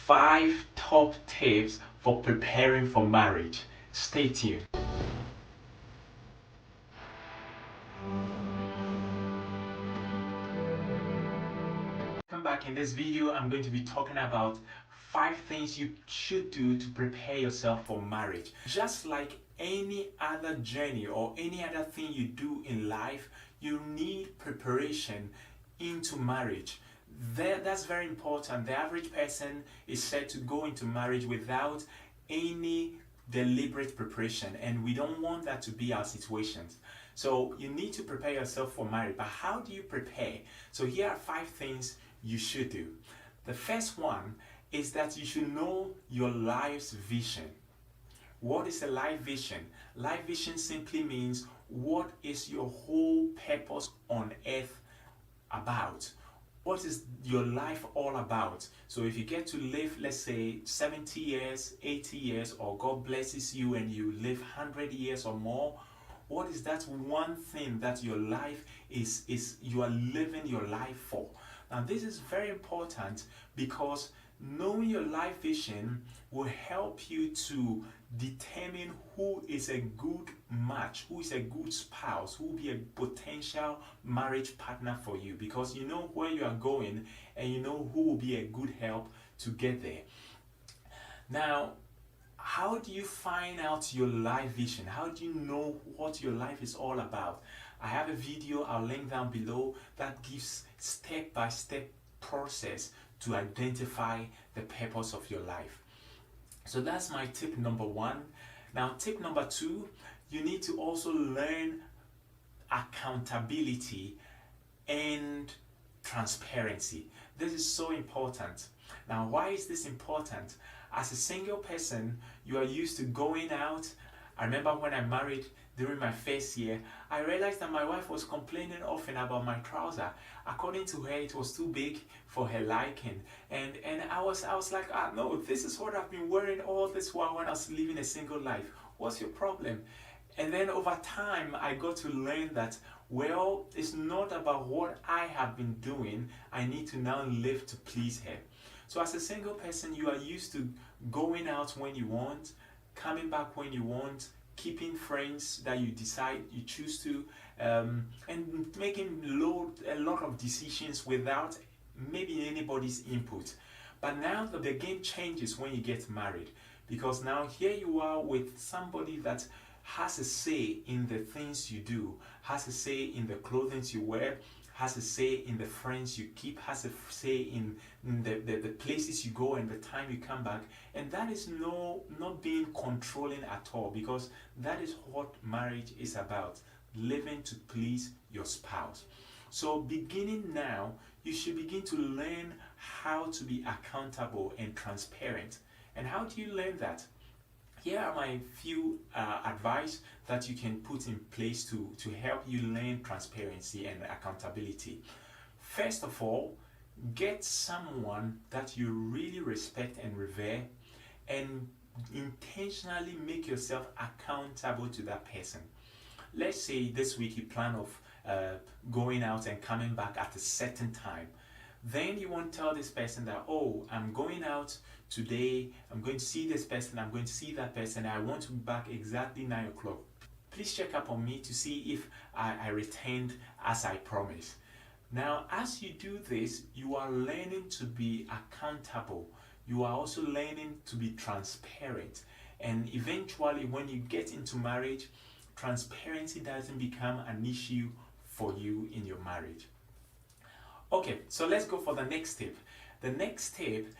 5 top tips for preparing for marriage. Stay tuned. Come back. In this video, I'm going to be talking about 5 things you should do to prepare yourself for marriage. Just like any other journey or any other thing you do in life, you need preparation into marriage. That's very important. The average person is said to go into marriage without any deliberate preparation, and we don't want that to be our situations. So you need to prepare yourself for marriage. But how do you prepare? So here are 5 things you should do. The first one is that you should know your life's vision. What is a life vision? Life vision simply means, what is your whole purpose on earth about? What is your life all about? So if you get to live, let's say 70 years, 80 years, or God blesses you and you live 100 years or more, what is that one thing that your life is you are living your life for? Now this is very important, because knowing your life vision will help you to determine who is a good match, who is a good spouse, who will be a potential marriage partner for you, because you know where you are going and you know who will be a good help to get there. Now, how do you find out your life vision? How do you know what your life is all about? I have a video I'll link down below that gives step-by-step process to identify the purpose of your life. So that's my tip number 1. Now, tip number 2, you need to also learn accountability and transparency. This is so important. Now, why is this important? As a single person, you are used to going out. I remember when I married, during my first year, I realized that my wife was complaining often about my trouser. According to her, it was too big for her liking. And I was like, no, this is what I've been wearing all this while when I was living a single life. What's your problem? And then over time, I got to learn that, well, it's not about what I have been doing. I need to now live to please her. So as a single person, you are used to going out when you want, coming back when you want, keeping friends that you decide you choose to, and making a lot of decisions without maybe anybody's input. But now the game changes when you get married, because now here you are with somebody that has a say in the things you do, has a say in the clothing you wear, has a say in the friends you keep, has a say in the places you go and the time you come back. And that is not being controlling at all, because that is what marriage is about, living to please your spouse. So beginning now, you should begin to learn how to be accountable and transparent. And how do you learn that? Here are my few advice that you can put in place to help you learn transparency and accountability. First of all, get someone that you really respect and revere, and intentionally make yourself accountable to that person. Let's say this week you plan of going out and coming back at a certain time. Then you won't tell this person that, oh, I'm going out today, I'm going to see this person, I'm going to see that person, I want to be back exactly 9 o'clock. Please check up on me to see if I returned as I promised. Now, as you do this, you are learning to be accountable. You are also learning to be transparent. And eventually, when you get into marriage, transparency doesn't become an issue for you in your marriage. Okay, so let's go for the next tip. The next tip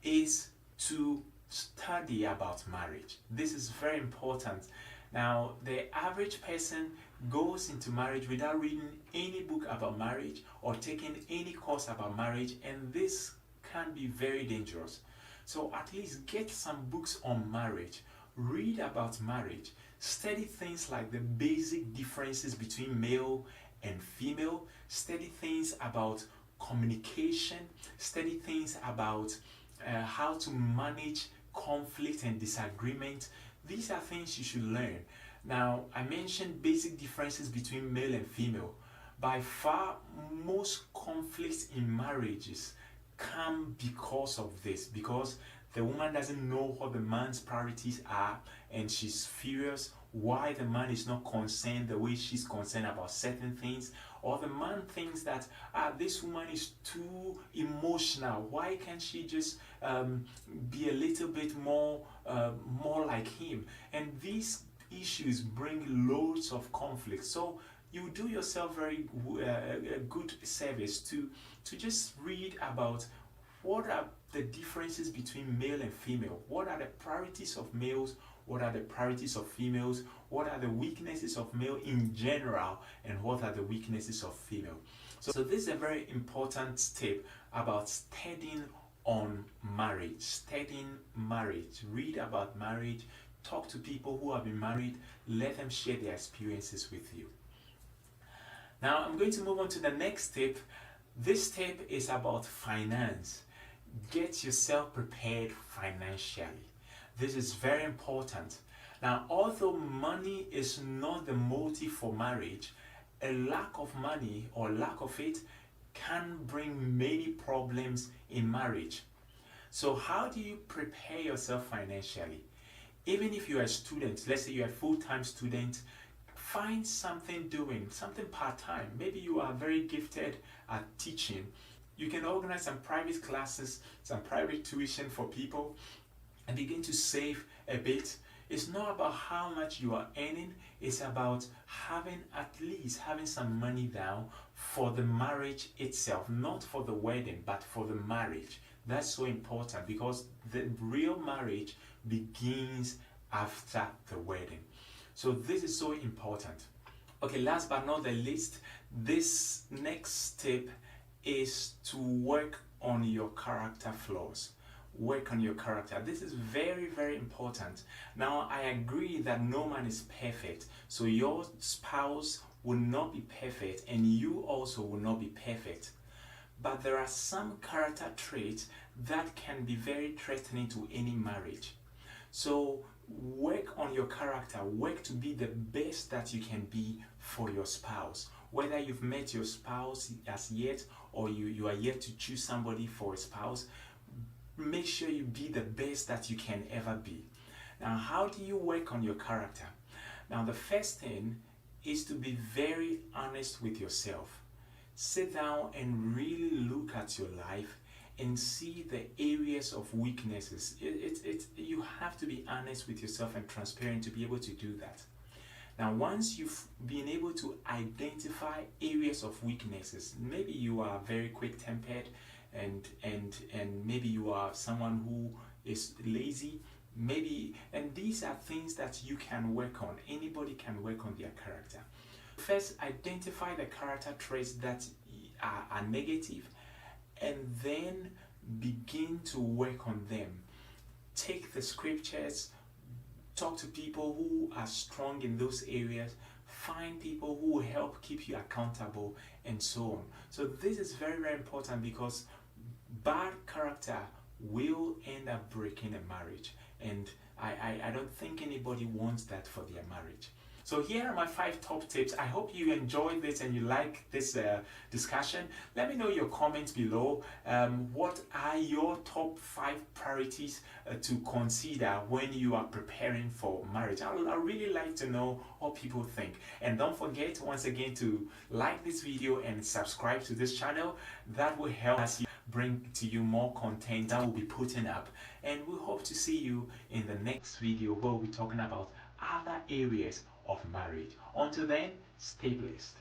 is to study about marriage. This is very important. Now, the average person goes into marriage without reading any book about marriage or taking any course about marriage, and this can be very dangerous. So at least get some books on marriage, read about marriage, study things like the basic differences between male and female, study things about communication, study things about how to manage conflict and disagreement. These are things you should learn. Now, I mentioned basic differences between male and female. By far, most conflicts in marriages come because of this, because the woman doesn't know what the man's priorities are, and she's furious why the man is not concerned the way she's concerned about certain things, or the man thinks that this woman is too emotional. Why can't she just be a little bit more like him? And these issues bring loads of conflict. So you do yourself very a good service to just read about what are the differences between male and female, what are the priorities of males, what are the priorities of females, what are the weaknesses of male in general, and what are the weaknesses of female. So this is a very important step about studying on marriage. Studying marriage. Read about marriage. Talk to people who have been married. Let them share their experiences with you. Now I'm going to move on to the next step. This step is about finance. Get yourself prepared financially. This is very important. Now, although money is not the motive for marriage, a lack of money or lack of it can bring many problems in marriage. So how do you prepare yourself financially? Even if you're a student, let's say you're a full-time student, find something doing, something part-time. Maybe you are very gifted at teaching. You can organize some private classes, some private tuition for people, and begin to save a bit. It's not about how much you are earning, it's about having some money down for the marriage itself, not for the wedding, but for the marriage. That's so important, because the real marriage begins after the wedding. So this is so important. Okay, last but not the least, this next step is to work on your character flaws. Work on your character. This is very, very important. Now, I agree that no man is perfect. So your spouse will not be perfect, and you also will not be perfect. But there are some character traits that can be very threatening to any marriage. So work on your character. Work to be the best that you can be for your spouse. Whether you've met your spouse as yet, or you are yet to choose somebody for a spouse, make sure you be the best that you can ever be. Now, how do you work on your character? Now, the first thing is to be very honest with yourself. Sit down and really look at your life and see the areas of weaknesses. You have to be honest with yourself and transparent to be able to do that. Now, once you've been able to identify areas of weaknesses, maybe you are very quick-tempered, and maybe you are someone who is lazy, and these are things that you can work on. Anybody can work on their character. First, identify the character traits that are negative, and then begin to work on them. Take the scriptures, talk to people who are strong in those areas, find people who will help keep you accountable, and so on. So this is very, very important, because bad character will end up breaking a marriage, and I don't think anybody wants that for their marriage. So here are my 5 top tips. I hope you enjoyed this and you like this discussion. Let me know your comments below. What are your top 5 priorities to consider when you are preparing for marriage? I really like to know what people think. And don't forget, once again, to like this video and subscribe to this channel. That will help us bring to you more content that we'll be putting up. And we hope to see you in the next video, where we'll be talking about other areas of marriage. Until then, stay blessed.